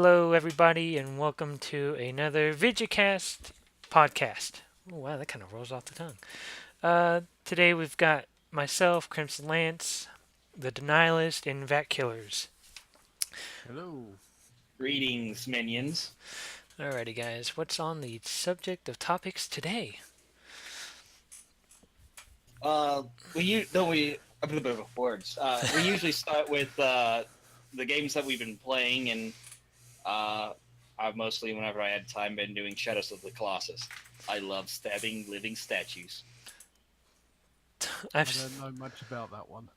Hello, everybody, and welcome to another VideoCast podcast. Oh, wow, that kind of rolls off the tongue. Today we've got myself, CrimsonLance, the Denialist, and Vackillers. Hello. Greetings, minions. Alrighty, guys, what's on the subject of topics today? Uh, don't we a bit of words. We usually start with the games that we've been playing, and uh, I've mostly, whenever I had time, been doing Shadows of the Colossus. I love stabbing living statues. I I've don't know much about that one.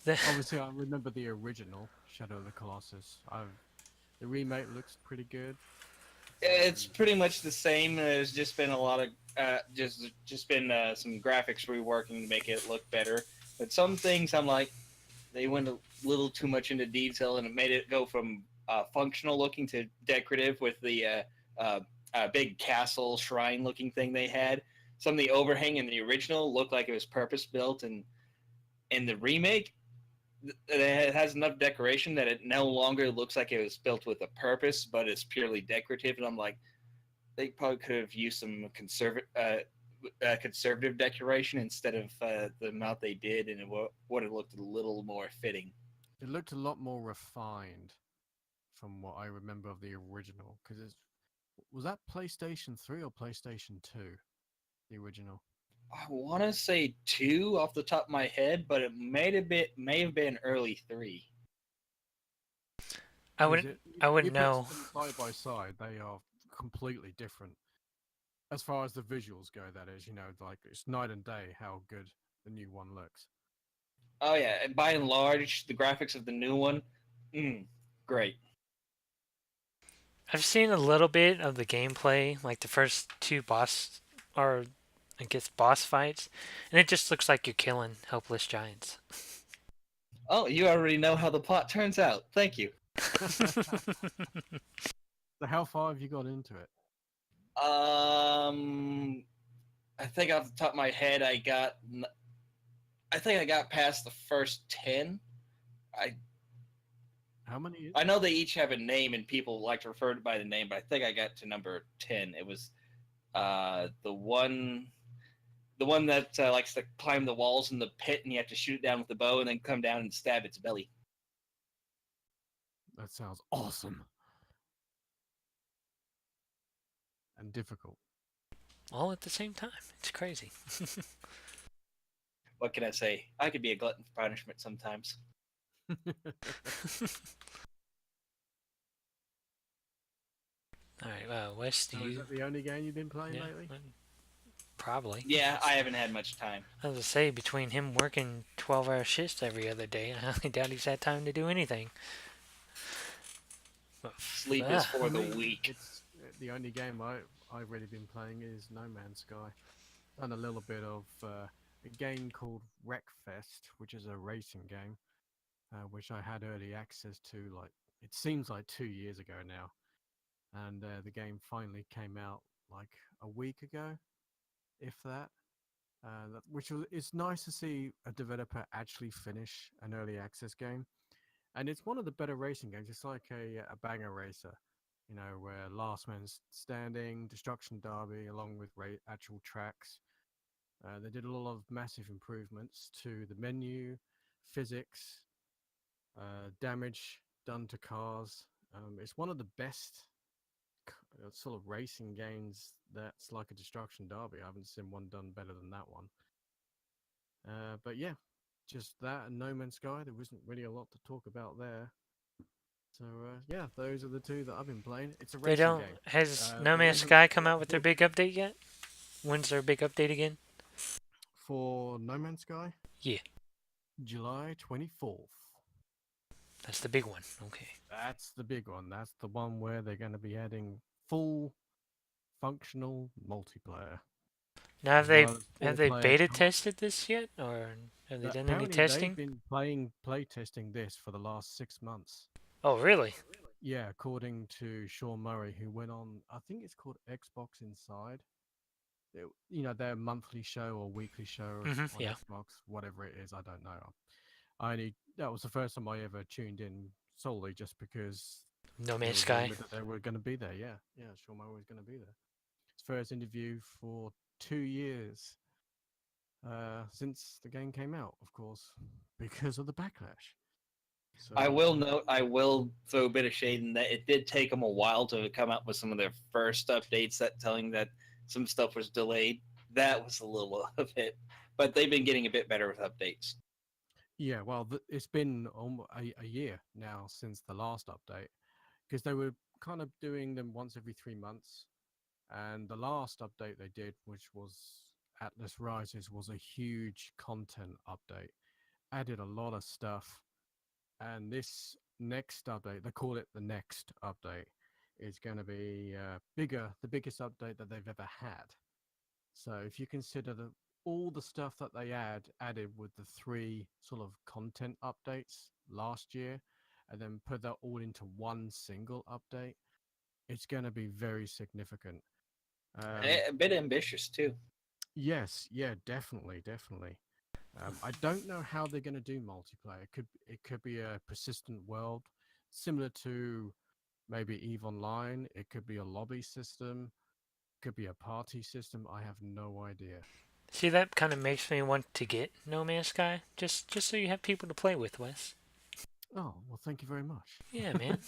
the, Obviously, I remember the original Shadow of the Colossus. The remake looks pretty good. It's pretty much the same. There's just been a lot of just been some graphics reworking to make it look better. But some things I'm like, they went a little too much into detail, and it made it go from functional looking to decorative with the big castle shrine looking thing they had. Some of the overhang in the original looked like it was purpose built, and in the remake, it has enough decoration that it no longer looks like it was built with a purpose, but it's purely decorative. And I'm like, they probably could have used some conservative decoration instead of the amount they did, and it would have looked a little more fitting. It looked a lot more refined from what I remember of the original. Was that PlayStation 3 or PlayStation 2? The original. I want to say two off the top of my head, but it may have been early three. I Because wouldn't if I you wouldn't put know. them side by side, they are completely different. As far as the visuals go, that is, like it's night and day how good the new one looks. Oh yeah, and by and large, the graphics of the new one, mm, great. I've seen a little bit of the gameplay, like the first two boss or I guess boss fights, and it just looks like you're killing helpless giants. Oh, you already know how the plot turns out. Thank you. So how far have you got into it? I think off the top of my head, I think I got past the first 10. I How many? I know they each have a name and people like to refer to it by the name, but I think I got to number 10. It was the one that likes to climb the walls in the pit, and you have to shoot it down with the bow and then come down and stab its belly. That sounds awesome and difficult. All at the same time. It's crazy. What can I say? I could be a glutton for punishment sometimes. All right, Wes, do So is you? that the only game you've been playing Yeah, lately? probably. Yeah, I haven't had much time. I was to say, between him working 12-hour shifts every other day, I highly doubt he's had time to do anything. But, Sleep is ah, for For the me, weak. it's the only game I've really been playing is No Man's Sky. Done a little bit of a game called Wreckfest, which is a racing game, which I had early access to. Like it seems like 2 years ago now, and the game finally came out like a week ago, if that. Which was it's nice to see a developer actually finish an early access game, and it's one of the better racing games. It's like a banger racer, where last man standing, destruction derby, along with actual tracks. They did a lot of massive improvements to the menu, physics, damage done to cars. It's one of the best sort of racing games that's like a destruction derby. I haven't seen one done better than that one. But yeah, just that and No Man's Sky. There wasn't really a lot to talk about there. So yeah, those are the two that I've been playing. It's a they racing don't. game. Has No There Man's isn't Sky a come lot out to with their talk big update yet? When's their big update again? for No Man's Sky. Yeah, July 24th. that's the big one. Okay. That's the big one. That's the one where they're going to be adding full functional multiplayer Now, have as they well as have four they player beta co-op. tested this yet, or have they done any Apparently, they've testing? been play testing this for the last 6 months. Oh, really? Yeah, according to Sean Murray, who went on, I think it's called Xbox Inside. Their monthly show or weekly show on Yeah. Xbox, whatever it is. I don't know. That was the first time I ever tuned in solely just because. No It Man's was Sky. rumored that they were going to be there. Yeah, yeah, Shawarma was going to be there. His first interview for 2 years since the game came out, of course, because of the backlash. So I will note, I will throw a bit of shade in that it did take them a while to come out with some of their first updates that telling that some stuff was delayed. That was a little of it, but they've been getting a bit better with updates. yeah, well, it's been a year now since the last update because they were kind of doing them once every 3 months. And the last update they did, which was Atlas Rises, was a huge content update. Added a lot of stuff. And this next update, they call it the next update, is going to be bigger, the biggest update that they've ever had. So if you consider all the stuff that they added with the three sort of content updates last year, and then put that all into one single update, it's going to be very significant. A bit ambitious too. Yes, yeah, definitely, definitely. I don't know how they're going to do multiplayer. It could be a persistent world, similar to maybe Eve Online. It could be a lobby system. Could be a party system. I have no idea. See, that kind of makes me want to get No Man's Sky, just so you have people to play with, Wes. Oh well, thank you very much. Yeah, man.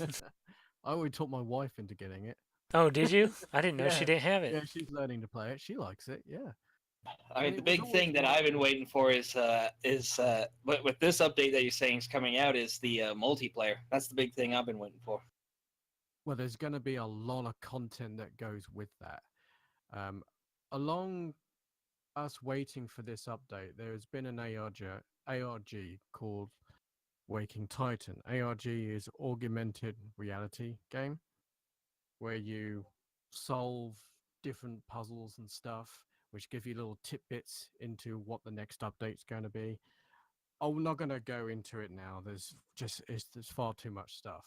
I already talked my wife into getting it. Oh, did you? I didn't know she Yeah, didn't have it. yeah, she's learning to play it. She likes it. Yeah, I and mean, it the was big always thing that one. I've been waiting for is with this update that you're saying is coming out is the multiplayer. That's the big thing I've been waiting for. Well, there's going to be a lot of content that goes with that. Um, along us waiting for this update, there has been an ARG called Waking Titan. ARG is augmented reality game where you solve different puzzles and stuff, which give you little tidbits into what the next update's going to be. I'm not going to go into it now. There's far too much stuff.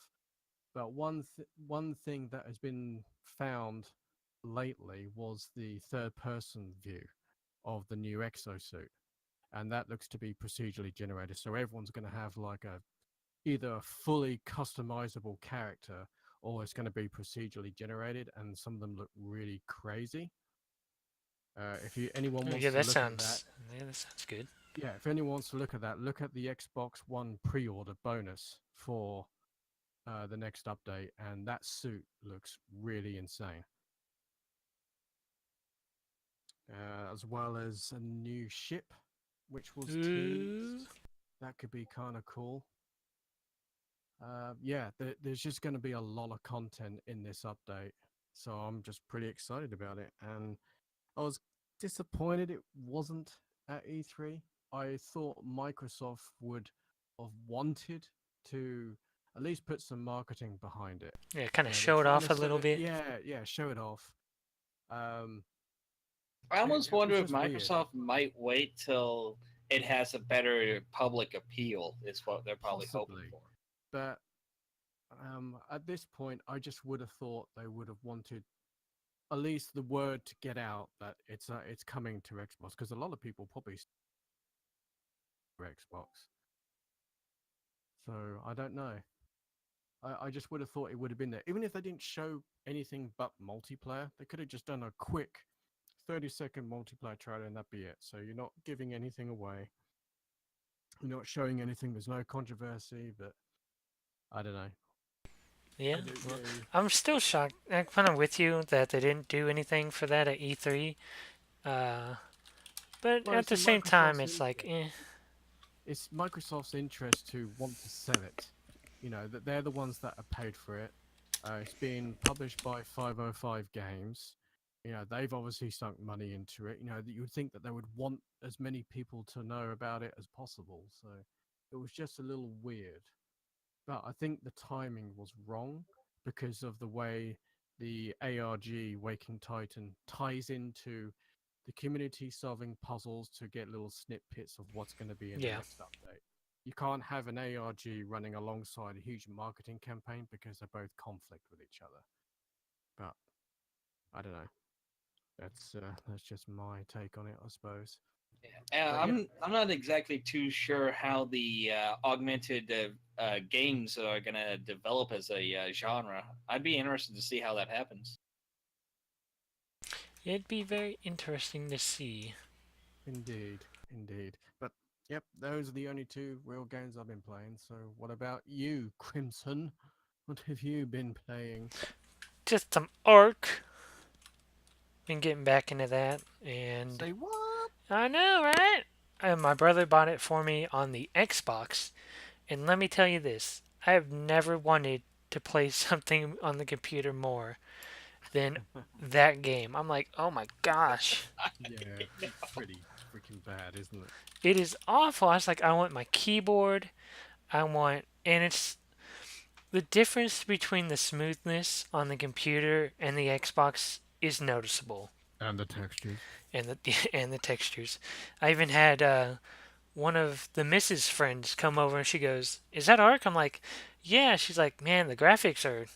But one thing that has been found lately was the third person view of the new exosuit, and that looks to be procedurally generated. So everyone's going to have like a either a fully customizable character or it's going to be procedurally generated, and some of them look really crazy. If anyone Oh, wants yeah, to look at that, that sounds good. yeah, if anyone wants to look at that, look at the Xbox One pre-order bonus for the next update, and that suit looks really insane. As well as a new ship, which was Ooh. teased. That could be kind of cool. Yeah, there's just going to be a lot of content in this update, so I'm just pretty excited about it. And I was disappointed it wasn't at E3. I thought Microsoft would have wanted to at least put some marketing behind it. Yeah, kind of They're showed trying off to a sell little it. bit. Yeah, yeah, show it off. Um, I almost it wonder was if just weird, Microsoft might wait till it has a better public appeal. Is what they're probably hoping possibly, for. but at this point, I just would have thought they would have wanted at least the word to get out that it's coming to Xbox, because a lot of people probably Xbox. So I don't know. I just would have thought it would have been there, even if they didn't show anything but multiplayer. They could have just done a quick 30-second multiplayer trailer and that'd be it. So you're not giving anything away. You're not showing anything. There's no controversy, but I don't know. Yeah, I don't well, know. I'm still shocked. I'm kind of with you that they didn't do anything for that at E3. Uh, but Well, at it's the in same time, Microsoft's it's like, interest. eh. It's Microsoft's interest to want to sell it. You know that they're the ones that are paid for it. It's being published by 505 Games. You know they've obviously sunk money into it. You know that you would think that they would want as many people to know about it as possible. So it was just a little weird. But I think the timing was wrong because of the way the ARG Waking Titan ties into the community solving puzzles to get little snippets of what's going to be in the Yeah, next update. You can't have an ARG running alongside a huge marketing campaign because they both conflict with each other. But I don't know. That's just my take on it, I suppose. But yeah, I'm not exactly too sure how the augmented games are gonna develop as a genre. I'd be interested to see how that happens. It'd be very interesting to see. indeed, indeed. But yep, those are the only two real games I've been playing. So what about you, Crimson? What have you been playing? Just some Ark. Been getting back into that, and Say what? I know, right? And my brother bought it for me on the Xbox, and let me tell you this: I have never wanted to play something on the computer more than that game. I'm like, oh my gosh, Yeah, it's pretty freaking bad, isn't it? it is awful. I was like, I want my keyboard. And it's the difference between the smoothness on the computer and the Xbox is noticeable, And the textures. and the and the textures. I even had one of the Mrs. friends come over and she goes, "Is that Ark?" I'm like, "Yeah." She's like, "Man, the graphics are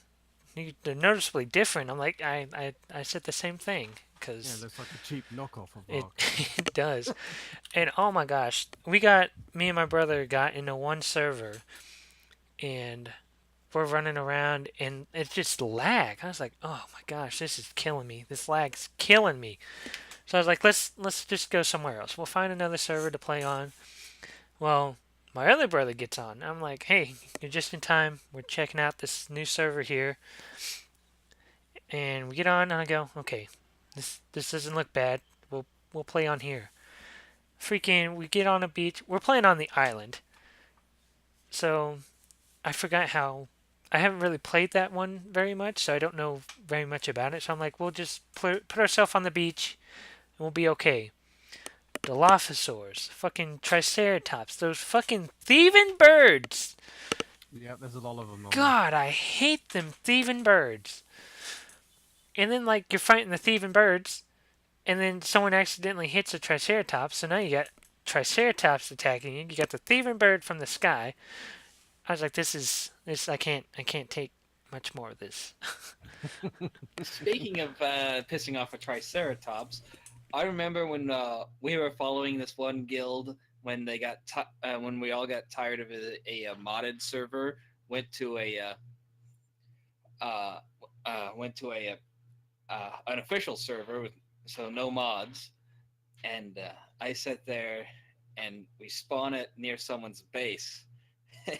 they're noticeably different." I'm like, I said the same thing Yeah, it because looks like a cheap knockoff of it Ark. it does. And oh my gosh, me and my brother got into one server and we're running around and it's just lag. I was like, oh my gosh, this is killing me. This lag's killing me. So I was like, let's just go somewhere else. We'll find another server to play on. Well, my other brother gets on. I'm like, hey, you're just in time. We're checking out this new server here, and we get on. And I go, okay, this doesn't look bad. We'll play on here. Freaking, we get on a beach. We're playing on the island. So I forgot how. I haven't really played that one very much, so I don't know very much about it. So I'm like, we'll just put ourselves on the beach, and we'll be okay. Dilophosaurs, fucking Triceratops, those fucking thieving birds. Yeah, there's a lot of them on there. God, I hate them thieving birds. And then, like, you're fighting the thieving birds, and then someone accidentally hits a Triceratops, so now you got Triceratops attacking you. You got the thieving bird from the sky. I was like, this. I can't take much more of this. Speaking of pissing off a Triceratops, I remember when we were following this one guild when when we all got tired of a modded server, went to uh, went to a an official server with so no mods, and I sat there and we spawn it near someone's base,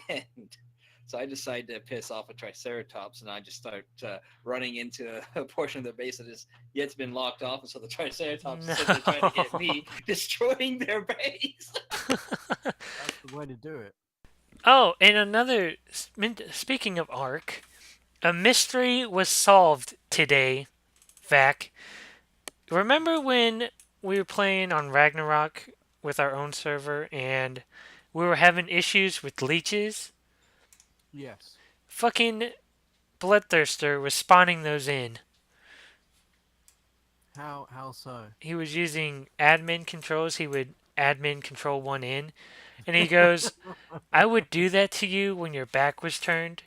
and so I decided to piss off a Triceratops, and I just start running into a portion of the base that is yet's been locked off, and so the Triceratops is sitting there trying to hit No. me, destroying their base. That's the way to do it. Oh, and another. Speaking of Ark, a mystery was solved today, Vac. Remember when we were playing on Ragnarok with our own server and we were having issues with leeches? Yes. Fucking Bloodthirster was spawning those in. How so? He was using admin controls. He would admin control one in. And he goes, I would do that to you when your back was turned.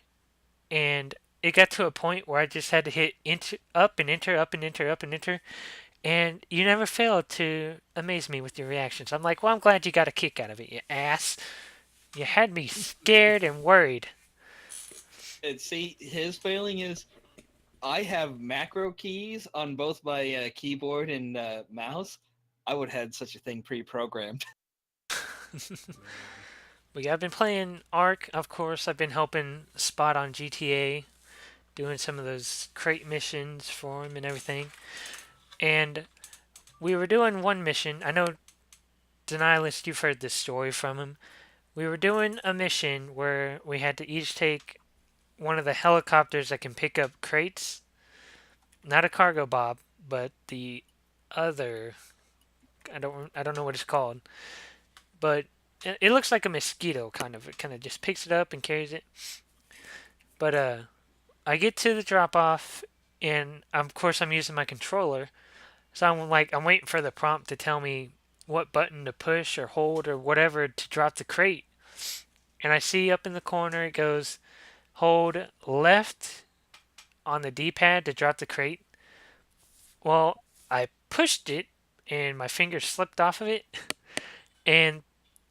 And it got to a point where I just had to hit enter, up and enter, up and enter, up and enter. And you never failed to amaze me with your reactions. I'm like, well, I'm glad you got a kick out of it, you ass. You had me scared and worried. And see, his failing is I have macro keys on both my keyboard and mouse. I would have had such a thing pre-programmed. Man. But yeah, I've been playing Ark, of course. I've been helping Spot on GTA, doing some of those crate missions for him and everything. And we were doing one mission. I know Denialist, you've heard this story from him. We were doing a mission where we had to each take one of the helicopters that can pick up crates. Not a cargo bob, but the other. I don't know what it's called, but it looks like a mosquito kind of. It kind of just picks it up and carries it. But I get to the drop off, and of course I'm using my controller, so I'm waiting for the prompt to tell me what button to push or hold or whatever to drop the crate. And I see up in the corner it goes hold left on the D-pad to drop the crate. Well, I pushed it and my finger slipped off of it and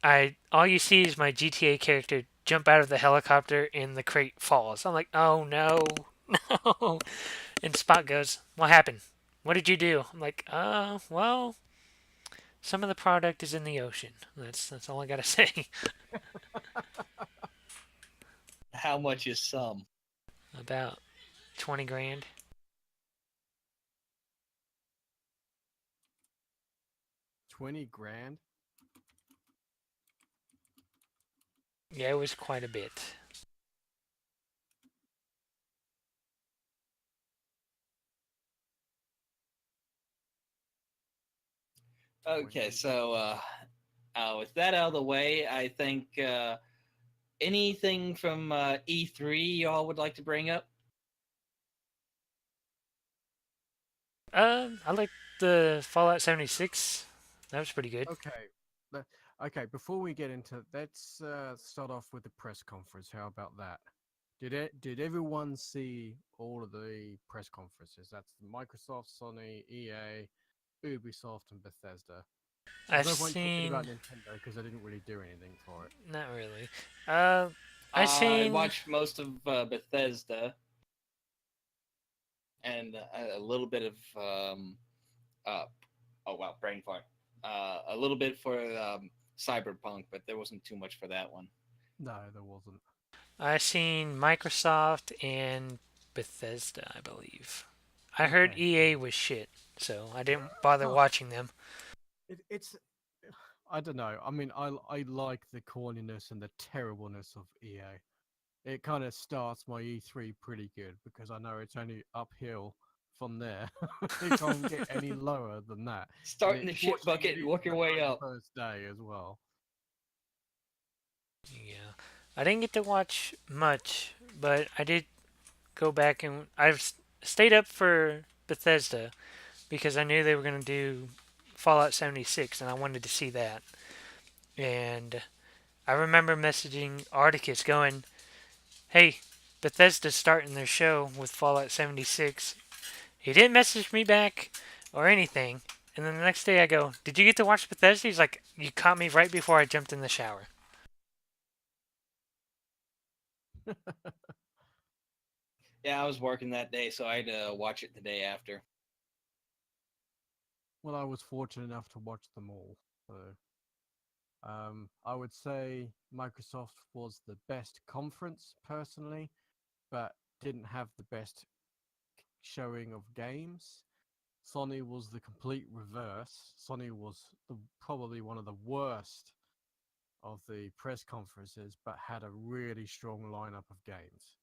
I all you see is my GTA character jump out of the helicopter and the crate falls. I'm like, oh no, no. And Spot goes, what happened? What did you do? I'm like, well, some of the product is in the ocean. That's all I gotta say. How much is some? About 20 grand. 20 grand. Yeah, it was quite a bit. Okay, 20. so with that out of the way, I think anything from E3 y'all would like to bring up? I like the Fallout 76. That was pretty good. Okay. le- Okay, before we get into, let's start off with the press conference. How about that? Did everyone see all of the press conferences? That's Microsoft, Sony, EA, Ubisoft, and Bethesda. There's I've no point talking seen. about Nintendo because they didn't really do anything for it. Not really. Uh, I I seen. watched most of Bethesda and a little bit of uh, oh wow, brain fart. A little bit for Cyberpunk, but there wasn't too much for that one. No, there wasn't. I seen Microsoft and Bethesda, I believe. I heard Okay. EA was shit, so I didn't bother Oh, watching them. it's. I don't know. I mean, I like the corniness and the terribleness of EA. It kind of starts my E3 pretty good because I know it's only uphill from there. It can't get any lower than that. And Start in it the shit fortunately bucket it and is work your the way very up. first day as well. Yeah, I didn't get to watch much, but I did go back and I've stayed up for Bethesda because I knew they were gonna do Fallout 76, and I wanted to see that. And I remember messaging Articus going, "Hey, Bethesda's starting their show with Fallout 76." He didn't message me back or anything. And then the next day I go, "Did you get to watch Bethesda?" He's like, "You caught me right before I jumped in the shower." Yeah, I was working that day, so I had to watch it the day after. Well, I was fortunate enough to watch them all. So I would say Microsoft was the best conference personally, but didn't have the best showing of games. Sony was the complete reverse. Sony was probably one of the worst of the press conferences, but had a really strong lineup of games.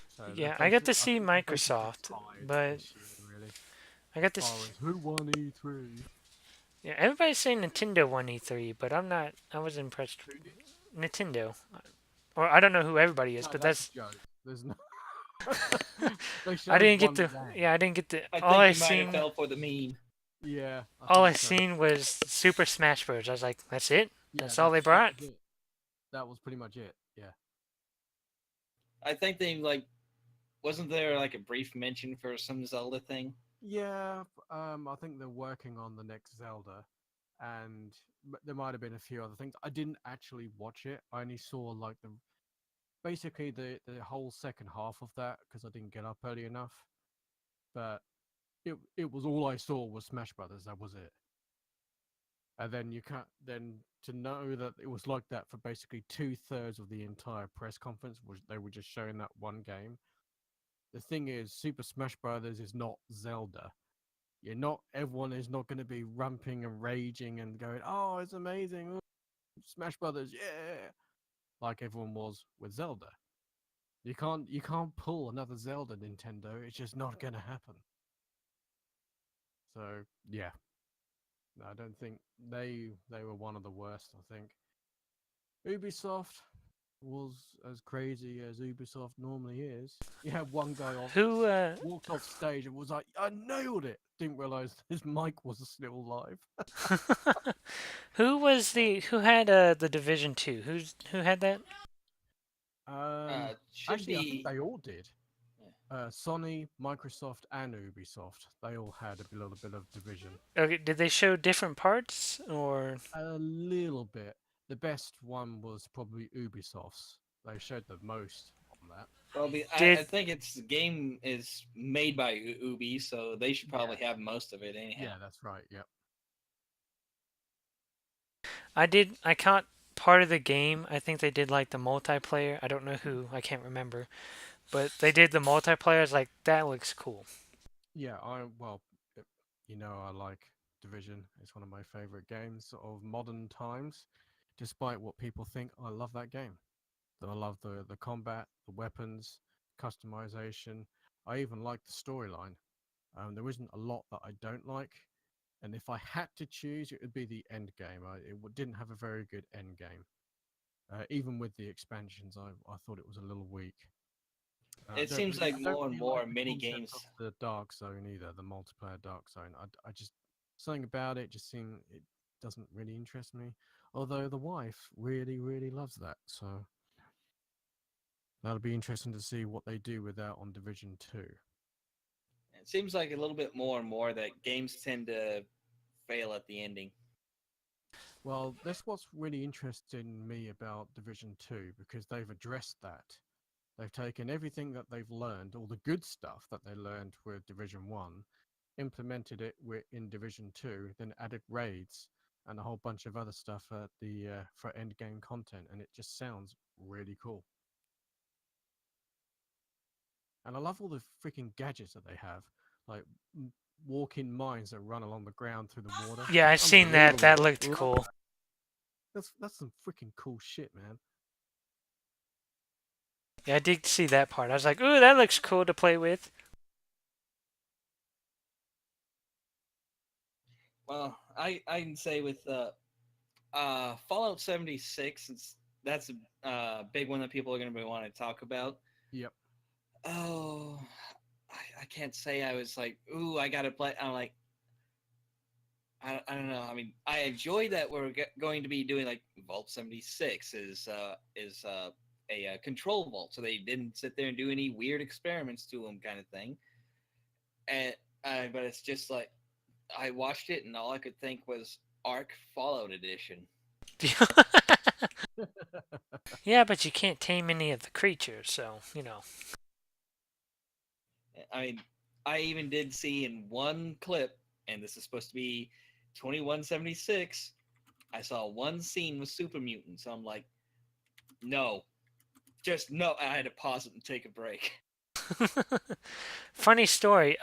So Yeah, I got to I see think they're basically Microsoft, tied but this year, really, I got as far this. as who won E3. Yeah, everybody's saying Nintendo won E3, but I'm not. I was impressed. Who did? Nintendo, or I don't know who everybody is, No, but that's a that's. joke. There's no. They I showed didn't get one to. game. Yeah, I didn't get to. I All think I you might have seen. fell for the meme. Yeah, I All I think so. seen was Super Smash Bros. I was like, that's it. Yeah, That's all they that brought. was it. That was pretty much it. Yeah. I think they like wasn't there like a brief mention for some Zelda thing? Yeah, I think they're working on the next Zelda, and there might have been a few other things. I didn't actually watch it. I only saw like the basically the whole second half of that because I didn't get up early enough. But it was all I saw was Smash Brothers. That was it. And then you can't then to know that it was like that for basically 2/3 of the entire press conference, which they were just showing that one game. The thing is, Super Smash Brothers is not Zelda. You're not everyone is not going to be ramping and raging and going, "Oh, it's amazing, Smash Brothers, yeah!" Like everyone was with Zelda. You can't pull another Zelda, Nintendo. It's just not going to happen. So yeah, no, I don't think they were one of the worst. I think Ubisoft was as crazy as Ubisoft normally is. You had one guy off Who walked off stage and was like, "I nailed it." Didn't realize his mic was still live. who was who had the Division 2? Who had that? Should Actually, I think be they all did. Sony, Microsoft, and Ubisoft, they all had a little bit of division. Okay, did they show different parts or? A little bit. The best one was probably Ubisoft's. They showed the most on that. Well, I Did think it's the game is made by Ubi, so they should Yeah, probably have most of it anyhow. yeah, that's right. Yep. I caught part of the game. I think they did like the multiplayer. I don't know who. I can't remember. But they did the multiplayer. I was like, that looks cool. Yeah, you know, I like Division. It's one of my favorite games of modern times. Despite what people think, I love that game. I love the combat, the weapons, customization. I even like the storyline. There isn't a lot that I don't like, and if I had to choose, it would be the end game. Didn't have a very good end game. Even with the expansions, I thought it was a little weak. It seems like I don't more and really like more the mini concept of games. the dark zone either, the multiplayer dark zone. I just something about it just seemed it doesn't really interest me. Although the wife really, really loves that, so that'll be interesting to see what they do with that on Division Two. It seems like a little bit more and more that games tend to fail at the ending. Well, that's what's really interesting me about Division Two because they've addressed that. They've taken everything that they've learned, all the good stuff that they learned with Division One, implemented it in Division Two, then added raids and a whole bunch of other stuff at the for end game content, and it just sounds really cool. And I love all the freaking gadgets that they have, like walking mines that run along the ground through the water. Yeah, I seen that. That Unbelievable! looked Love cool. that. That's some freaking cool shit, man. Yeah, I did see that part. I was like, ooh, that looks cool to play with. Well, I can say with Fallout 76, since that's a big one that people are going to be wanting to talk about. Yep. Oh, I can't say I was like, ooh, I got to play. I'm like, I don't know. I mean, I enjoy that we're going to be doing like Vault 76 is a control vault, so they didn't sit there and do any weird experiments to them, kind of thing. And but it's just like I watched it, and all I could think was Ark Fallout Edition. Yeah, but you can't tame any of the creatures, so I mean, I even did see in one clip, and this is supposed to be 2176. I saw one scene with super mutants. So I'm like, no, just no. I had to pause it and take a break. Funny story.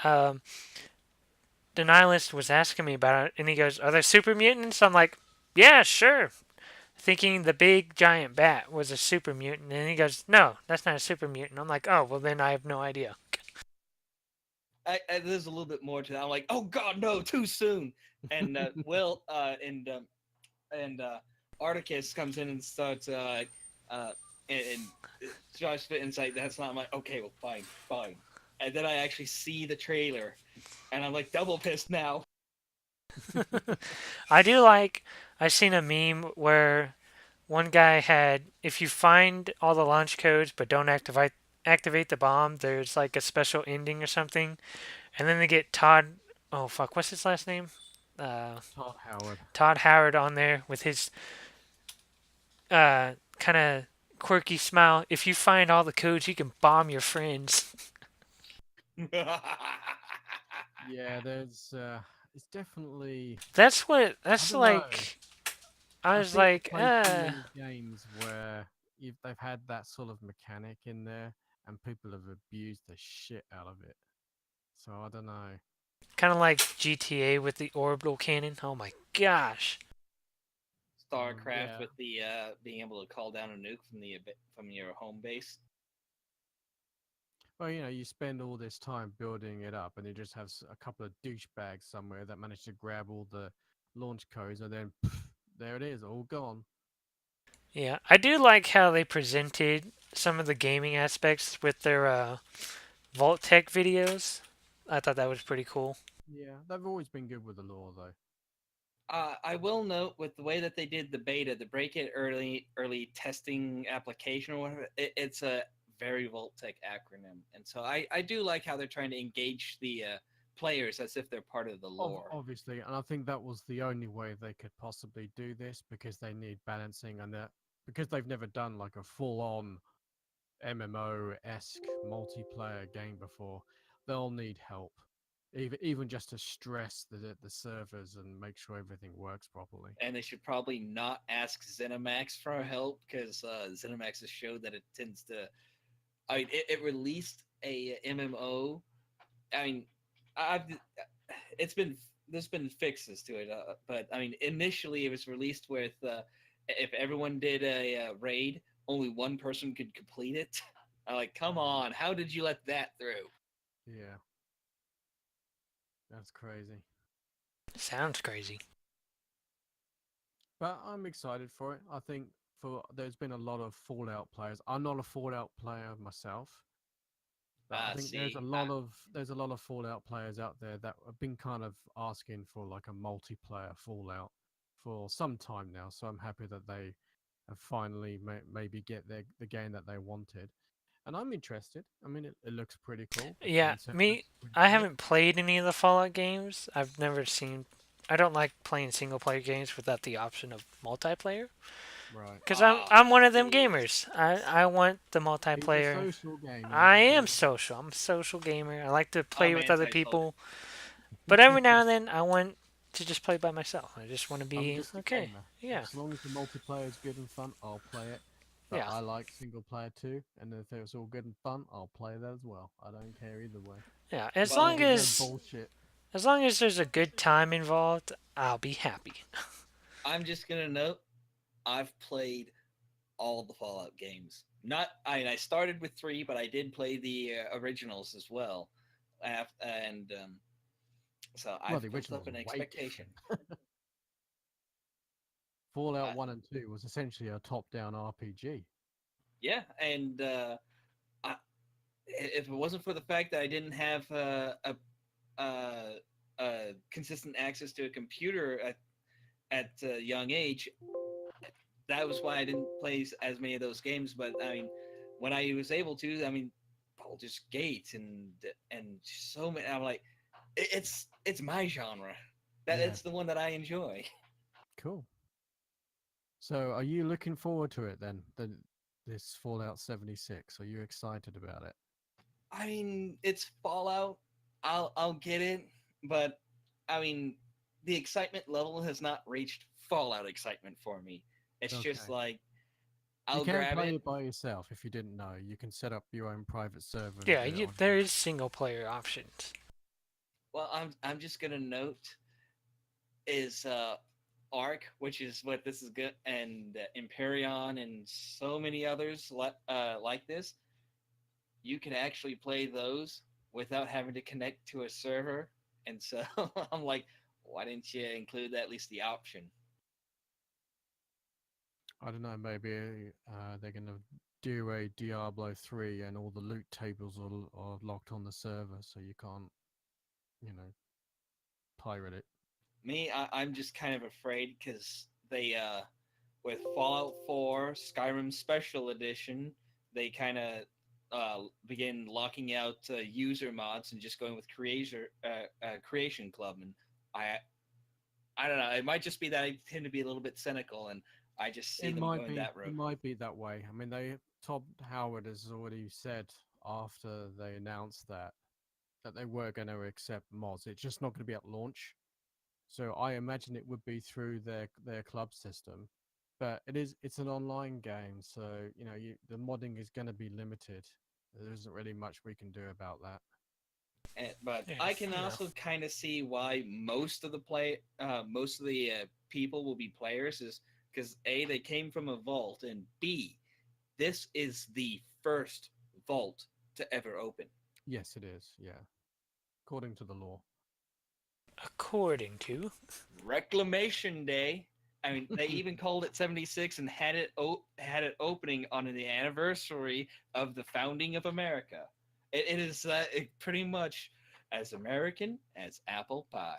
Denialist was asking me about it, and he goes, "Are there super mutants?" I'm like, "Yeah, sure." Thinking the big giant bat was a super mutant, and he goes, "No, that's not a super mutant." I'm like, "Oh, well then I have no idea." There's a little bit more to that. I'm like, oh god, no, too soon. And Will and Articus comes in and starts uh, and Josh Fitton's like, that's not my. Okay, well, fine, fine. And then I actually see the trailer, and I'm like double pissed now. I do like. I seen a meme where one guy had, if you find all the launch codes but don't activate the bomb, there's like a special ending or something, and then they get Todd. Oh fuck, what's his last name? Uh, Todd Howard. Todd Howard on there with his kind of quirky smile. If you find all the codes, you can bomb your friends. Yeah, it's definitely. That's what. I That's don't know. like. I I was think I've like, played too many games where they've had that sort of mechanic in there, and people have abused the shit out of it. So I don't know. kind of like GTA with the orbital cannon. Oh my gosh. StarCraft Yeah. with the being able to call down a nuke from your home base. Well, you know, you spend all this time building it up, and you just have a couple of douchebags somewhere that manage to grab all the launch codes, and then there it is, all gone. Yeah, I do like how they presented some of the gaming aspects with their Vault Tech videos. I thought that was pretty cool. Yeah, they've always been good with the lore, though. I will note with the way that they did the beta, the break it early testing application or whatever, it's a very Vault-Tec acronym, and so I do like how they're trying to engage the players as if they're part of the lore. Obviously, and I think that was the only way they could possibly do this because they need balancing and that because they've never done like a full-on MMO-esque multiplayer game before, they'll need help. Even just to stress the servers and make sure everything works properly. And they should probably not ask ZeniMax for help because ZeniMax has showed that it tends to. I mean, it released a MMO. I mean, I've it's been there's been fixes to it, but I mean, initially it was released with if everyone did a raid, only one person could complete it. I'm like, come on, how did you let that through? Yeah, that's crazy. Sounds crazy. But I'm excited for it. I think for there's been a lot of Fallout players. I'm not a Fallout player myself, but I think See, there's a lot of Fallout players out there that have been kind of asking for like a multiplayer Fallout for some time now. So I'm happy that they have finally maybe get the game that they wanted, and I'm interested. I mean, it looks pretty cool. The Yeah, concept me, looks pretty I cool. haven't played any of the Fallout games. I've never seen. I don't like playing single player games without the option of multiplayer. Right. Because I'm one of them see, gamers. I want the He's a multiplayer. social gamer. I That's am all. social. I'm a social gamer. I like to play I'm with other antisocial. people. But every now and then, I want to just play by myself. I just want to I'm be just a okay. gamer. Yeah, As long as the multiplayer is good and fun, I'll play it. But yeah, I like single player too, and if it's all good and fun, I'll play that as well. I don't care either way. yeah. As long as Well, there's no bullshit. As long as there's a good time involved, I'll be happy. I'm just gonna note I've played all the Fallout games. Not, I mean, I started with three, but I did play the originals as well, and so Well, I've the built up original's an way expectation. different. Fallout Uh, 1 and 2 was essentially a top-down RPG. yeah, and I, if it wasn't for the fact that I didn't have uh, consistent access to a computer at a young age, that was why I didn't play as many of those games. But I mean, when I was able to, I mean, Baldur's Gate and so many. I'm like, it's my genre. Yeah, It's the one that I enjoy. cool. So, are you looking forward to it then? This Fallout 76. Are you excited about it? I mean, it's Fallout. I'll get it, but I mean, the excitement level has not reached Fallout excitement for me. It's just Okay. like You I'll can grab play it. it by yourself if you didn't know. You can set up your own private server and Yeah, do it on there your. is single player options. Well, I'm just gonna note is Arc, which is what this is good, and Imperion, and so many others like this. You can actually play those without having to connect to a server, and so I'm like, why didn't you include that, at least the option? I don't know. Maybe they're gonna do a Diablo 3 and all the loot tables are locked on the server, so you can't, you know, pirate it. Me, I'm just kind of afraid because they with Fallout 4 Skyrim Special Edition, they kind of begin locking out user mods and just going with creation club, and I I don't know. It might just be that I tend to be a little bit cynical, and I just see It them might going be. that It route. might be that way. I mean, Todd Howard has already said after they announced that they were going to accept mods. It's just not going to be at launch. So I imagine it would be through their club system, but it's an online game, so the modding is going to be limited. There isn't really much we can do about that. But Yeah, I can yeah. also kind of see why most of the people will be players is because A, they came from a vault, and B, this is the first vault to ever open. Yes, it is. Yeah, according to the law. According to. Reclamation Day. I mean, they even called it 76 and had it opening on the anniversary of the founding of America. It is pretty much as American as apple pie.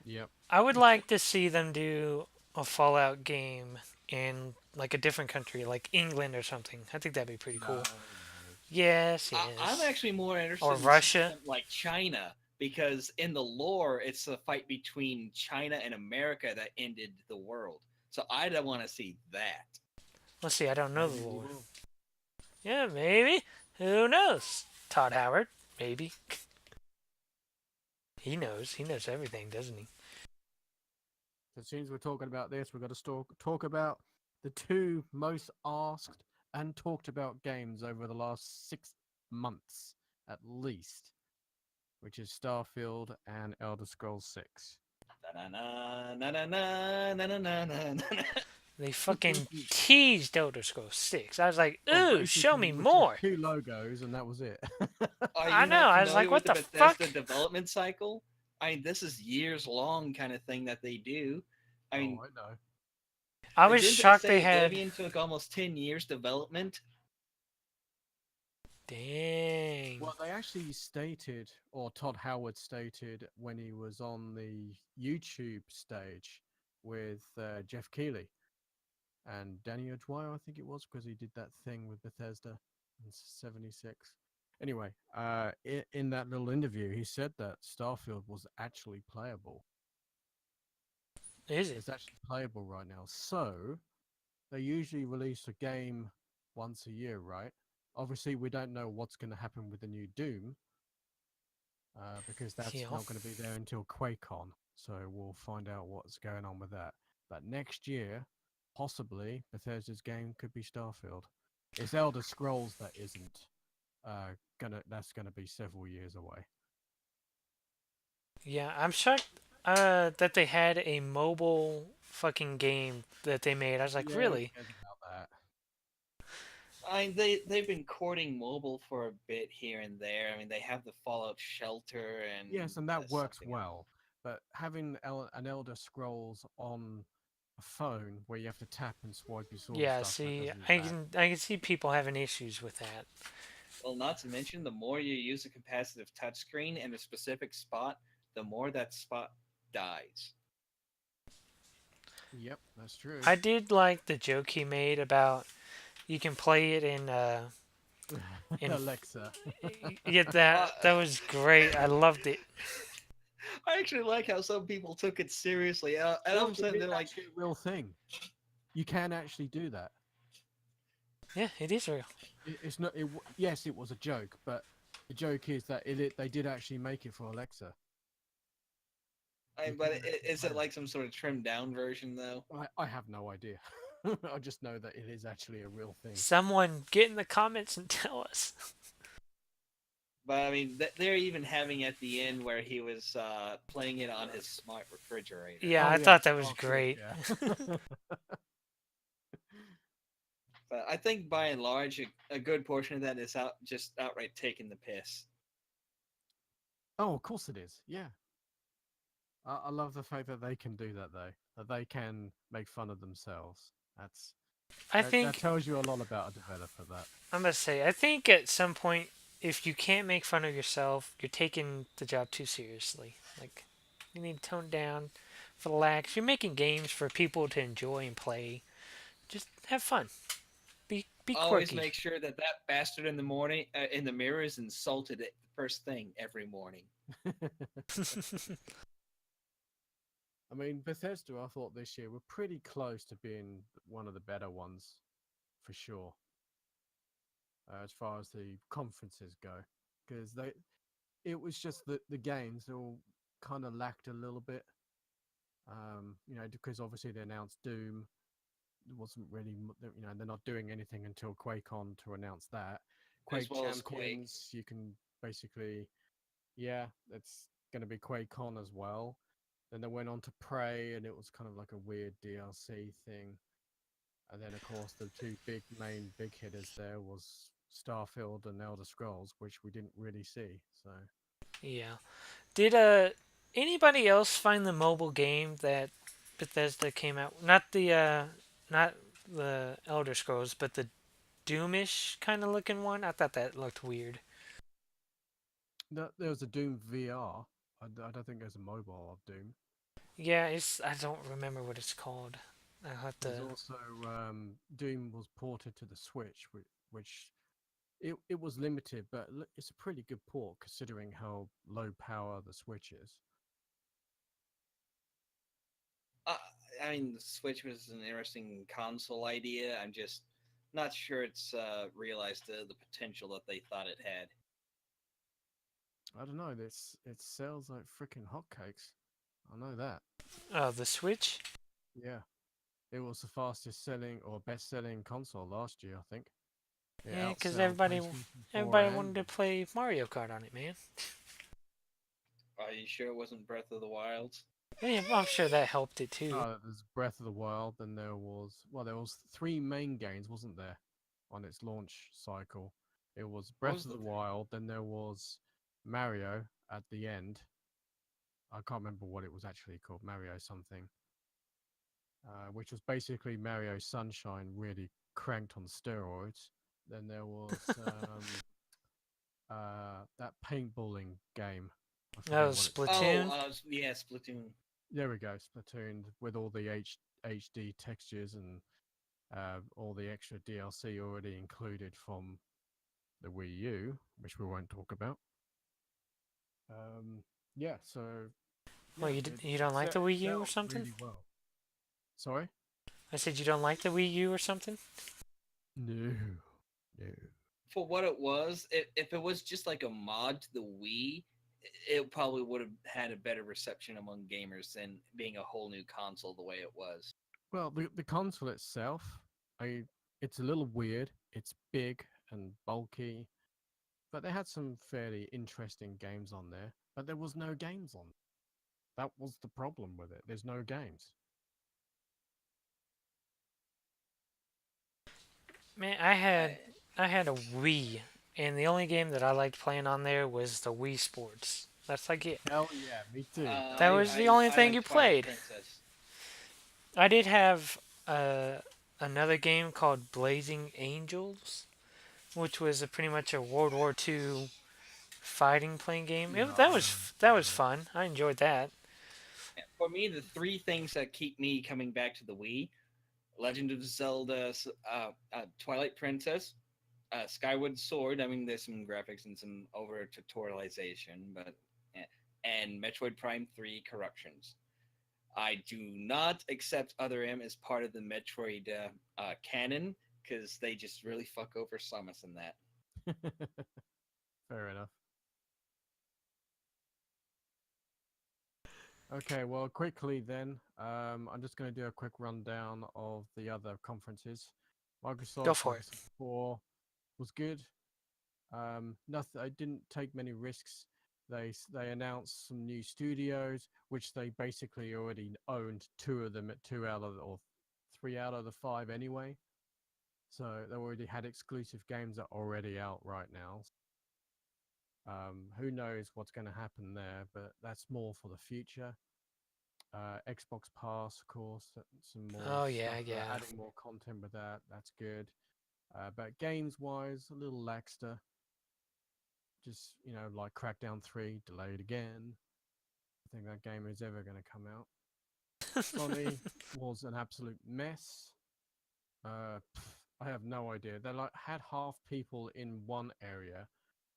Yep. I would like to see them do a Fallout game in like a different country, like England or something. I think that'd be pretty No, cool. no. Yes, I'm yes. actually more Or interested in Russia. something like China because in the lore, it's a fight between China and America that ended the world. So I don't want to see that. Let's see, I don't know the Maybe we lore. will. Yeah, maybe. Who knows? Todd Howard, maybe. He knows. He knows everything, doesn't he? So as soon as we're talking about this, we've got to talk about the two most asked and talked about games over the last 6 months, at least, which is Starfield and Elder Scrolls 6. Na na na na na na na na na. They fucking teased Elder Scrolls 6. I was like, Well, ooh, show basically, me it was just more. two logos, and that was it. Are I you know. not I was like, familiar with what the the fuck? Bethesda development cycle? I mean, this is years long kind of thing that they do. I Oh, mean, I know. I was didn't they shocked they say had. Oblivion took almost 10 years development? Dang. Well, they actually stated, or Todd Howard stated when he was on the YouTube stage with Jeff Keighley and Danny O'Dwyer, I think it was, because he did that thing with Bethesda in '76. Anyway, in that little interview, he said that Starfield was actually playable. Is it? It's actually playable right now. So they usually release a game once a year, right? Obviously, we don't know what's going to happen with the new Doom because that's Yeah. not going to be there until QuakeCon. So we'll find out what's going on with that. But next year, possibly Bethesda's game could be Starfield. It's Elder Scrolls that isn't gonna. That's gonna be several years away. Yeah, I'm shocked that they had a mobile fucking game that they made. I was like, Yeah, who really? cares about that? I mean, they've been courting mobile for a bit here and there. I mean, they have the Fallout Shelter and Yes, and that works something else. well. But having an Elder Scrolls on a phone where you have to tap and swipe your sword and Yeah, stuff, that see, doesn't. I can see people having issues with that. Well, not to mention, the more you use a capacitive touchscreen in a specific spot, the more that spot dies. Yep, that's true. I did like the joke he made about you can play it in Alexa. yeah, Uh, that was great. I loved it. I actually like how some people took it seriously, and all Well, of a it sudden is they're like, actually a real thing. You can actually do that. Yeah, it is real. It's not. Yes, it was a joke, but the joke is that they did actually make it for Alexa. You but can actually is play it that. like some sort of trimmed down version though? I have no idea. I just know that it is actually a real thing. Someone get in the comments and tell us. But I mean, they're even having at the end where he was playing it on his smart refrigerator. Yeah, Oh I yeah. thought that was Oh good. great. Yeah. But I think by and large, a good portion of that is just outright taking the piss. Oh, of course it is. Yeah. I love the fact that they can do that though. That they can make fun of themselves. That's I that think tells you a lot about a developer. That. I must say, I think at some point, if you can't make fun of yourself, you're taking the job too seriously. Like, you need to tone down, relax. You're making games for people to enjoy and play. Just have fun. Be Always quirky. make sure that bastard in the mirror is insulted at the first thing every morning. I mean, Bethesda, I thought this year were pretty close to being one of the better ones, for sure, as far as the conferences go, because it was just the games all kind of lacked a little bit. Because obviously they announced Doom. It wasn't really, they're not doing anything until QuakeCon to announce that. As Quake well as Quake. Champions, you can basically, yeah, it's going to be QuakeCon as well. Then they went on to Prey, and it was kind of like a weird DLC thing. And then, of course, the two main big hitters there was Starfield and Elder Scrolls, which we didn't really see. So Yeah. Did anybody else find the mobile game that Bethesda came out? Not the Elder Scrolls, but the Doomish kind of looking one. I thought that looked weird. there was a Doom VR. I don't think there's a mobile of Doom. Yeah, it's I don't remember what it's called. I will have There's to. also Doom was ported to the Switch, which it was limited, but it's a pretty good port considering how low power the Switch is. Uh, I mean, the Switch was an interesting console idea. I'm just not sure it's realized the potential that they thought it had. I don't know. This it sells like freaking hotcakes. I know that. The Switch. Yeah, it was the fastest selling or best selling console last year, I think. It Yeah, because outsold PlayStation 4 everybody and wanted to play Mario Kart on it, man. Are you sure it wasn't Breath of the Wild? Yeah, I'm sure that helped it too. there's Breath of the Wild, and there was three main games, wasn't there, on its launch cycle. It was What Breath was of the the Wild, then there was Mario at the end. I can't remember what it was actually called, Mario something, which was basically Mario Sunshine really cranked on steroids. Then there was that paintballing game. I Oh, forget what it's called. Oh, Splatoon. yeah, Splatoon. There we go, Splatoon, with all the HD textures and all the extra DLC already included from the Wii U, which we won't talk about. Um, yeah, so Well, yeah, it, you it, don't like the it Wii U or sells something? really well. Sorry? I said you don't like the Wii U or something? No, no. For what it was, if it was just like a mod to the Wii, it probably would have had a better reception among gamers than being a whole new console the way it was. Well, the console itself, it's a little weird. It's big and bulky, but they had some fairly interesting games on there. But there was no games on. That was the problem with it. There's no games. Man, I, I had a Wii, and the only game that I liked playing on there was the Wii Sports. That's like it. Hell yeah, me too. That was the only I thing you liked Twilight played. Princess. I did have another game called Blazing Angels, which was pretty much a World War II fighting playing game. Yeah, That I know that about was that. fun. I enjoyed that. For me, the three things that keep me coming back to the Wii: Legend of Zelda, Twilight Princess, Skyward Sword. I mean, there's some graphics and some over tutorialization, but and Metroid Prime 3 Corruptions. I do not accept Other M as part of the Metroid canon because they just really fuck over Samus in that. Fair enough. Okay, well, quickly then, I'm just going to do a quick rundown of the other conferences. Go Microsoft, like for I it. said before, was good. Nothing. I didn't take many risks. They announced some new studios, which they basically already owned two of them at two out of or three out of the five anyway. So they already had exclusive games that are already out right now. Who knows what's going to happen there, but that's more for the future. Xbox Pass, of course, some more Oh yeah, stuff, yeah. adding more content with that. That's good. But games wise, a little laxer. Just, like Crackdown 3 delayed again. I think that game is ever going to come out. Sony was an absolute mess. I have no idea. They like had half people in one area,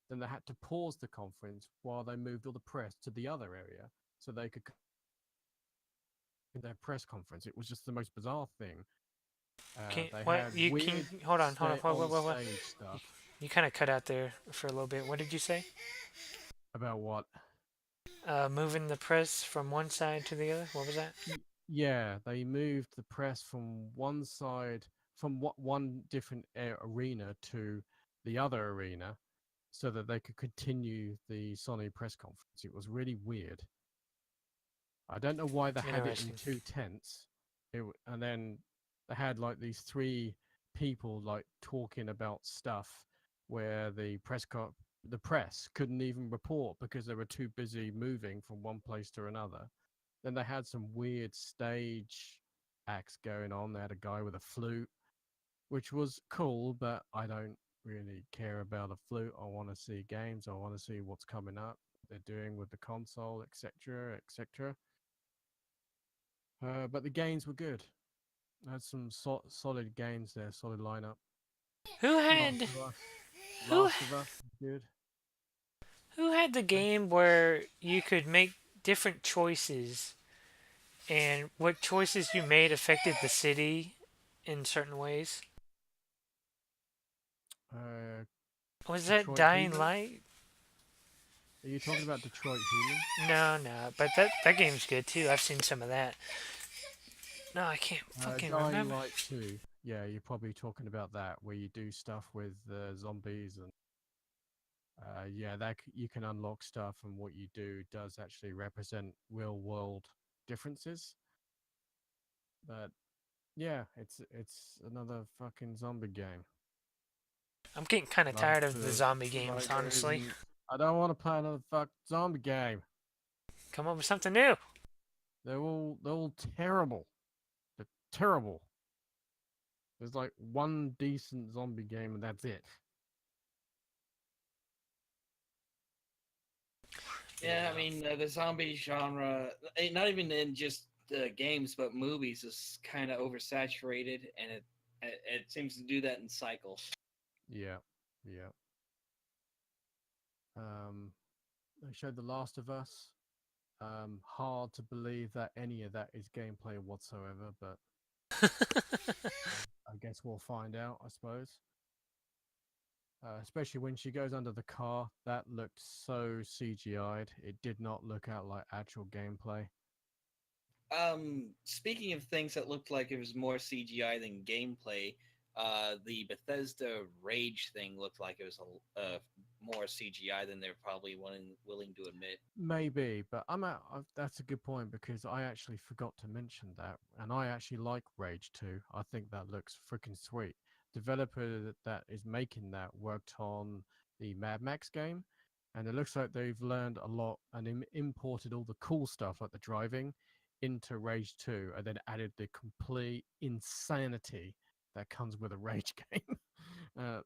then they had to pause the conference while they moved all the press to the other area so they could in their press conference. It was just the most bizarre thing. Can They what had you can weird hold on, stay on what? stage stuff You kind of cut out there for a little bit. What did you say? about what. Moving the press from one side to the other. What was that? Yeah, they moved the press from one side, from one different arena to the other arena, so that they could continue the Sony press conference. It was really weird. I don't know why they had it in Interesting. two tents. And then they had like these three people like talking about stuff where the press couldn't even report because they were too busy moving from one place to another. Then they had some weird stage acts going on. They had a guy with a flute, which was cool, but I don't really care about a flute. I want to see games. I want to see what's coming up, what they're doing with the console, etc., etc. But the games were good. I had some solid games there, solid lineup. Who Last had of Us. Who Last of Us is good. who had the And, game where you could make different choices and what choices you made affected the city in certain ways? uh, Was that Detroit Dying Human. Light? Are you talking about Detroit Human? No, no, but that game's good too. I've seen some of that. No, I can't fucking Dying remember. Light 2. Yeah, you're probably talking about that, where you do stuff with zombies and yeah, you can unlock stuff, and what you do does actually represent real world differences. But yeah, it's another fucking zombie game. I'm getting kind of tired of the zombie games, Like there honestly. isn't. I don't want to play another fuck zombie game. Come up with something new. They're all terrible. They're terrible. There's like one decent zombie game, and that's it. Yeah, I Yeah. mean the zombie genre, not even in just games, but movies, is kind of oversaturated, and it seems to do that in cycles. Yeah, yeah. Um, they showed The Last of Us. Hard to believe that any of that is gameplay whatsoever, but I guess we'll find out, I suppose. Especially when she goes under the car, that looked so CGI'd. It did not look out like actual gameplay. Speaking of things that looked like it was more CGI than gameplay, the Bethesda Rage thing looked like it was more CGI than they're probably willing to admit. Maybe, but that's a good point because I actually forgot to mention that, and I actually like Rage 2. I think that looks freaking sweet. Developer that is making that worked on the Mad Max game, and it looks like they've learned a lot and imported all the cool stuff like the driving into Rage 2, and then added the complete insanity that comes with a Rage game.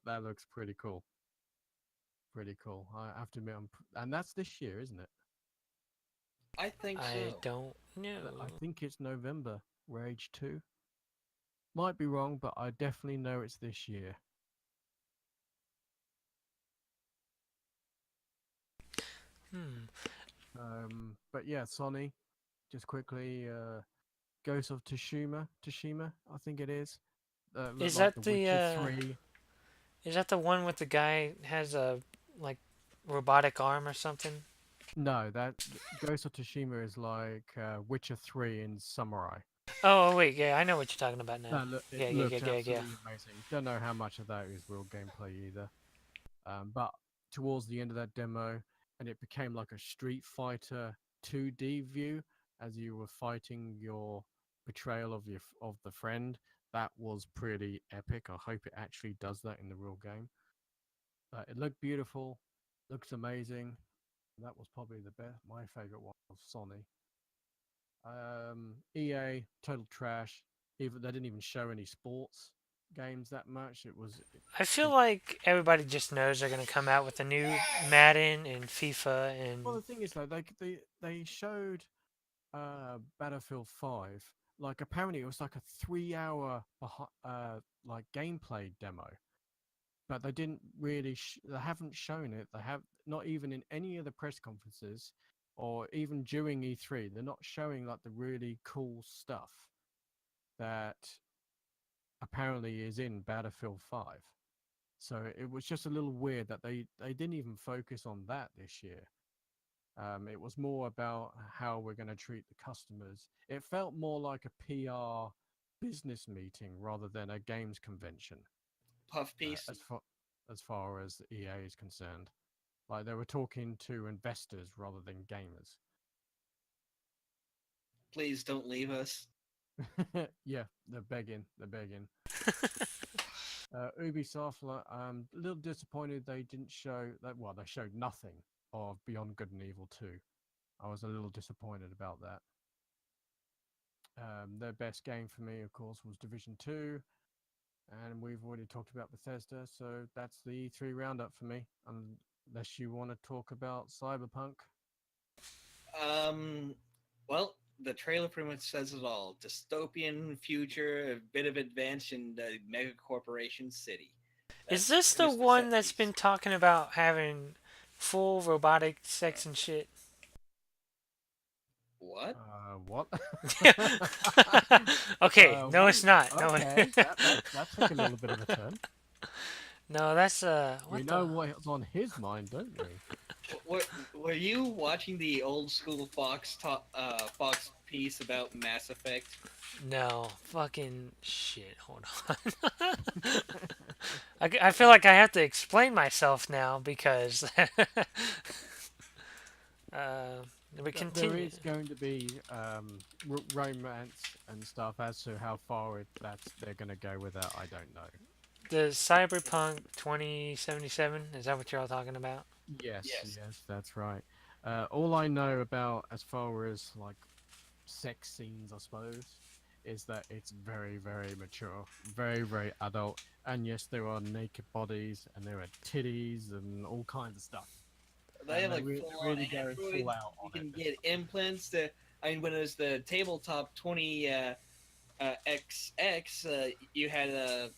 That looks pretty cool. Pretty cool. I have to admit, and that's this year, isn't it? I think I so. don't I know. think it's November. Rage 2. Might be wrong, but I definitely know it's this year. Hmm. But yeah, Sony, just quickly, Ghost of Tsushima, I think it is. Look Is like that The the Witcher 3. is that the one with the guy has a like robotic arm or something? No, Ghost of Tsushima is like Witcher 3 in Samurai. Oh, wait, yeah, I know what you're talking about now. It Yeah, yeah, yeah, looks yeah, yeah. absolutely amazing. Don't know how much of that is real gameplay either. But towards the end of that demo, and it became like a Street Fighter 2D view as you were fighting your betrayal of the friend. That was pretty epic. I hope it actually does that in the real game. It looked beautiful, looks amazing. That was probably the best. My favorite one was Sony. EA total trash. Even they didn't even show any sports games that much. I feel It like everybody just knows they're gonna come out with a new Madden and FIFA well, and the thing is though, they showed Battlefield 5. Like apparently it was like a 3 hour like gameplay demo, but they didn't really. They haven't shown it. They have not even in any of the press conferences, or even during E3. They're not showing like the really cool stuff that apparently is in Battlefield 5. So it was just a little weird that they didn't even focus on that this year. It was more about how we're going to treat the customers. It felt more like a PR business meeting rather than a games convention, Puff piece. as far as EA is concerned. Like they were talking to investors rather than gamers. Please don't leave us. Yeah, they're begging. They're begging. Ubisoft, like, a little disappointed they didn't show that. Well, they showed nothing of Beyond Good and Evil 2. I was a little disappointed about that. Their best game for me, of course, was Division 2, and we've already talked about Bethesda, so that's the E3 roundup for me. Unless you want to talk about Cyberpunk. Um, well, the trailer pretty much says it all. Dystopian future, a bit of advance in the mega corporation city. Is That's this it the was the one that's been 70s. talking about having full robotic sex and shit? What? What? Okay, no, What? it's not. No, Okay, that took a little bit of a turn. no, that's We what the? know what's on his mind, don't we? Were you watching the old school Fox piece about Mass Effect? No, fucking shit. Hold on. I feel like I have to explain myself now because uh, we There continue. is going to be romance and stuff as to how far they're going to go with that. I don't know. The Cyberpunk 2077, is that what you're all talking about? Yes, Yes. yes, that's right. All I know about as far as like sex scenes, I suppose, is that it's very, very mature, very, very adult. And yes, there are naked bodies and there are titties and all kinds of stuff. They have like They're full on really going full androids. out You on it can and get stuff. implants. I mean, when it was the tabletop 20 XX, you had a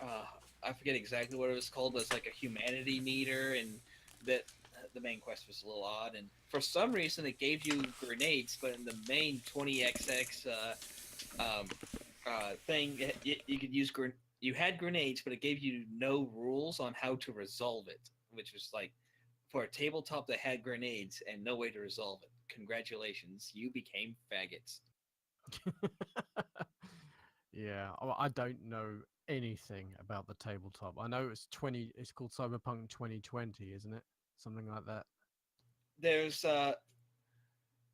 uh, I forget exactly what it was called, but it's like a humanity meter, and that the main quest was a little odd. And for some reason, it gave you grenades, but in the main 20XX thing, you could use you had grenades, but it gave you no rules on how to resolve it, which was like for a tabletop that had grenades and no way to resolve it. Congratulations, you became faggots. Yeah, I don't know anything about the tabletop. I know it's 20. It's called Cyberpunk 2020, isn't it? Something like that. There's uh,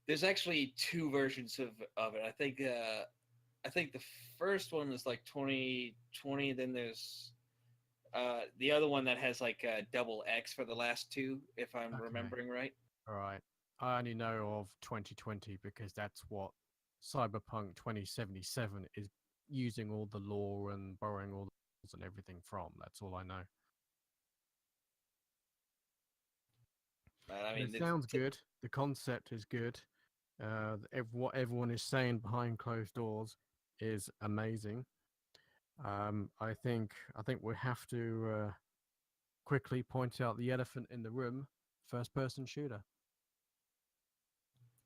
there's actually two versions of it. I think the first one is like 2020. Then there's the other one that has like double X for the last two, if I'm Okay. remembering right. All right. I only know of 2020 because that's what Cyberpunk 2077 is using all the lore and borrowing all the rules and everything from. That's all I know. I But it mean, sounds good. The concept is good. What everyone is saying behind closed doors is amazing. I think we have to quickly point out the elephant in the room: first-person shooter.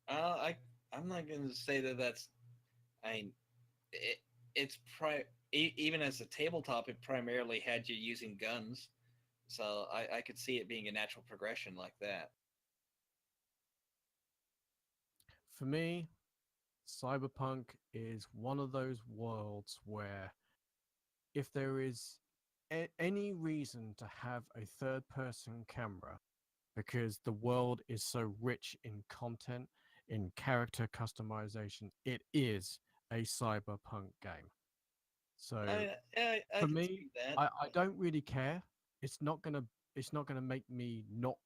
I I'm not gonna say that that's. I mean, it, it's even as a tabletop, it primarily had you using guns, so I could see it being a natural progression like that. For me, Cyberpunk is one of those worlds where if there is any reason to have a third person camera, because the world is so rich in content, in character customization, it is a cyberpunk game. So I for can me, see that. I don't really care. It's not gonna it's not gonna make me not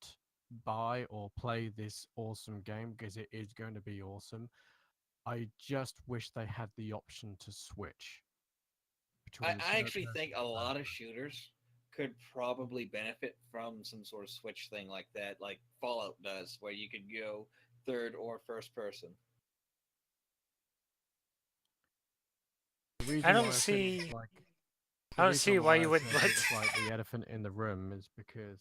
buy or play this awesome game because it is going to be awesome. I just wish they had the option to switch between I third actually person think a and first lot of person. shooters could probably benefit from some sort of switch thing like that, like Fallout does, where you could go third or first person. The I reason don't why I said see. it's like I the don't reason see why why you I would. said it's What? like the elephant in the room is because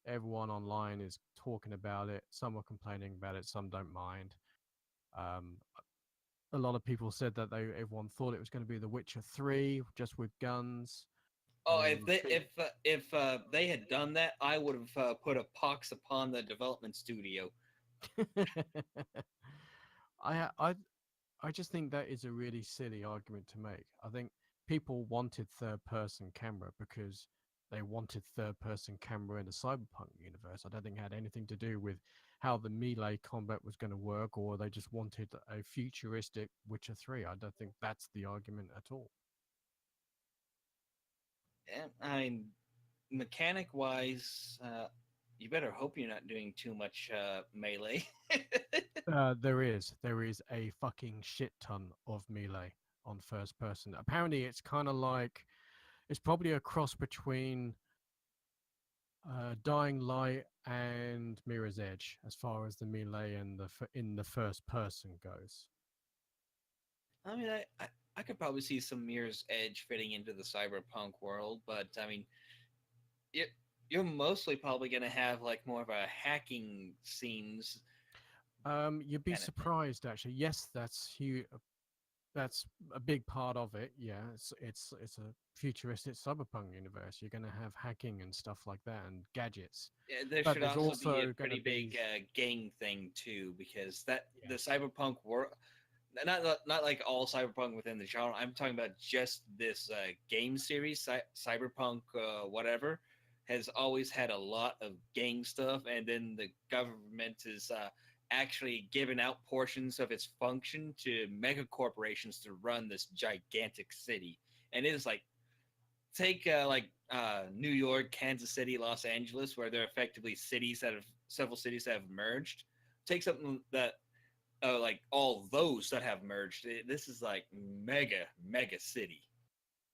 everyone online is talking about it. Some are complaining about it. Some don't mind. Um, a lot of people said that everyone thought it was going to be The Witcher 3 just with guns, Oh, and if they had done that, I would have put a pox upon the development studio. I I just think that is a really silly argument to make. I think people wanted third person camera because they wanted third person camera in the cyberpunk universe. I don't think it had anything to do with how the melee combat was going to work, or they just wanted a futuristic Witcher 3. I don't think that's the argument at all. And I mean, mechanic wise, you better hope you're not doing too much melee. There is a fucking shit ton of melee on first person. Apparently, it's kind of like it's probably a cross between Dying Light and Mirror's Edge as far as the melee and in the first person goes. I mean, I could probably see some Mirror's Edge fitting into the cyberpunk world, but I mean, you you're mostly probably gonna have like more of a hacking scenes You'd be kind of thing. surprised actually. Yes, that's huge. That's a big part of it. Yeah, it's a futuristic cyberpunk universe. You're going to have hacking and stuff like that and gadgets, Yeah, there but should there's also be a also going to pretty be big gang thing too, because that yeah, the cyberpunk world, not like all cyberpunk within the genre. I'm talking about just this game series, cyberpunk whatever, has always had a lot of gang stuff, and then the government is actually giving out portions of its function to mega corporations to run this gigantic city, and it is like take New York, Kansas City, Los Angeles, where they're effectively cities that have several cities that have merged. Take something that like all those that have merged. This is like mega city.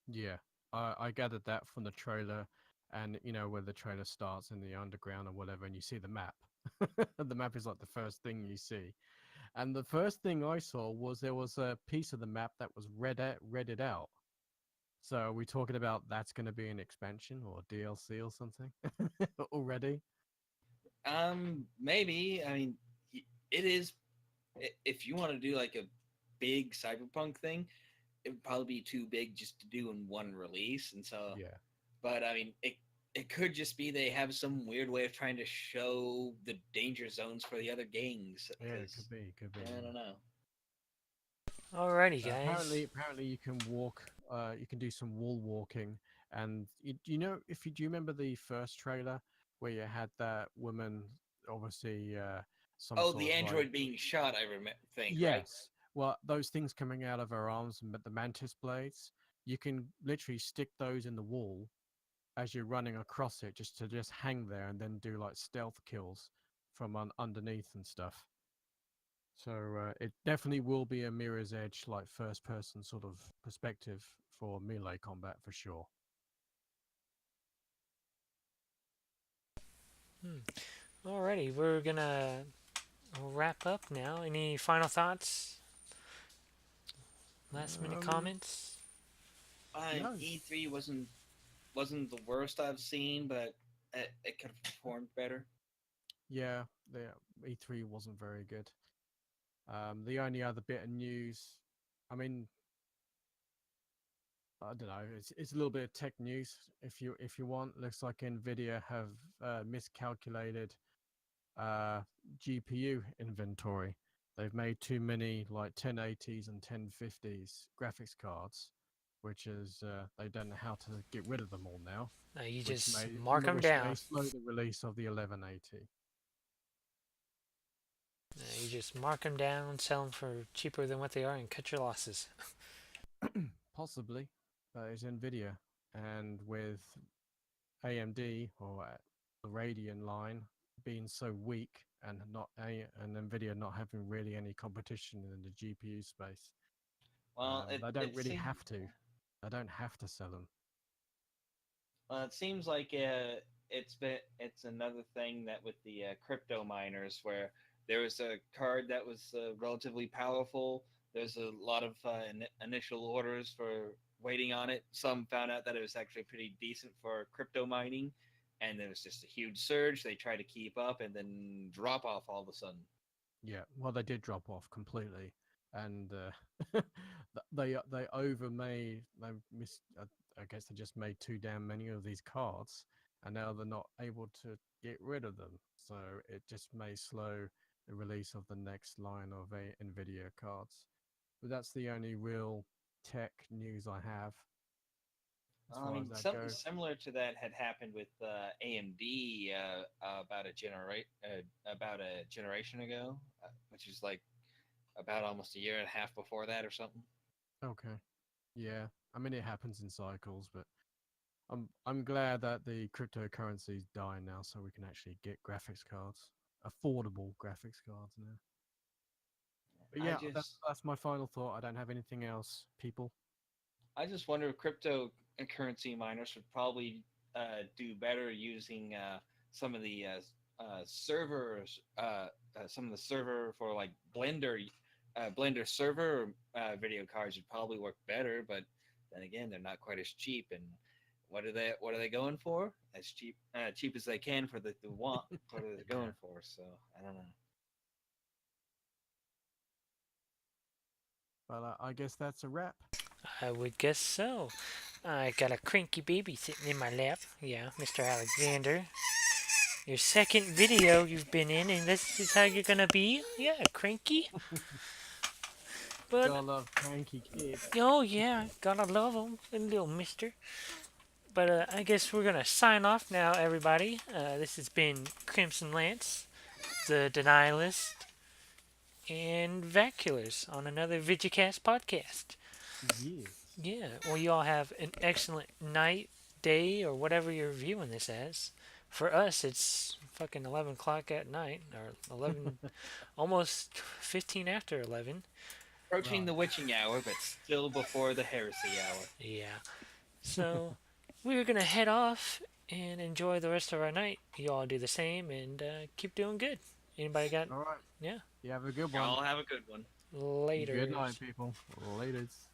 yeah. I gathered that from the trailer, and where the trailer starts in the underground or whatever, and you see the map. The map is like the first thing you see, and the first thing I saw was there was a piece of the map that was redded out. So are we talking about that's going to be an expansion or DLC or something already? Maybe. I mean, it is. If you want to do like a big cyberpunk thing, it would probably be too big just to do in one release. And so, Yeah. but I mean, it could just be they have some weird way of trying to show the danger zones for the other gangs. Yeah, it Because could be. I Yeah. don't know. Alrighty, guys. Apparently you can walk. You can do some wall walking, and do you know if you do you remember the first trailer where you had that woman, obviously some Oh, sort the of like android being shot. Think right. yes, well those things coming out of her arms, the mantis blades. You can literally stick those in the wall as you're running across it, just hang there and then do like stealth kills from underneath and stuff. So it definitely will be a mirror's edge, like first person sort of perspective for melee combat for sure. Hmm. Alrighty, we're gonna wrap up now. Any final thoughts? Last minute Um, comments? no, E3 wasn't the worst I've seen, but it could have performed better. yeah, the E3 wasn't very good. The only other bit of news, I mean, I don't know, it's a little bit of tech news if you want. Looks like Nvidia have miscalculated uh, GPU inventory. They've made too many like 1080s and 1050s graphics cards, which is they don't know how to get rid of them all now, You which just may mark them which may down. slow the release of the 1180. You just mark them down, sell them for cheaper than what they are, and cut your losses. Possibly, but it's Nvidia, and with AMD or the Radeon line being so weak and and Nvidia not having really any competition in the GPU space. Well, They don't it really seems have to. They don't have to sell them. it seems like it's another thing that with the crypto miners where there was a card that was relatively powerful. There's a lot of initial orders for waiting on it. Some found out that it was actually pretty decent for crypto mining, and there was just a huge surge. They tried to keep up and then drop off all of a sudden. Yeah, well, they did drop off completely, and they overmade. They missed. I guess they just made too damn many of these cards, and now they're not able to get rid of them. So it just may slow the release of the next line of Nvidia cards. But that's the only real tech news I have as I far as mean, that something goes. similar to that had happened with AMD about a generation ago, which is like about almost a year and a half before that or something. Okay, yeah. I mean, it happens in cycles, but I'm glad that the cryptocurrency is dying now, so we can actually get graphics cards, affordable graphics cards now. But I yeah, just that's my final thought. I don't have anything else, people. I just wonder if cryptocurrency miners would probably do better using some of the servers, some of the server for like Blender server video cards would probably work better. But then again, they're not quite as cheap, and What are they going for? As cheap as they can for the want. What are they going for? So I don't know. But I guess that's a wrap. I would guess so. I got a cranky baby sitting in my lap. Yeah, Mr. Alexander. Your second video you've been in, and this is how you're gonna be? Yeah, cranky. But, Gotta love cranky kids. oh yeah, gotta love them, little mister. But I guess we're gonna sign off now, everybody. This has been Crimson Lance, the Denialist, and Vackillers on another Vigicast podcast. Yes. Yeah, well, you all have an excellent night, day, or whatever you're viewing this as. For us, it's fucking 11 o'clock at night, or 11, almost 15 after 11. Approaching Right. the witching hour, but still before the heresy hour. Yeah. So, we're gonna head off and enjoy the rest of our night. You all do the same and keep doing good. Anybody got? All right. Yeah. You have a good one. Y'all have a good one. Later. Good night, people. Laters.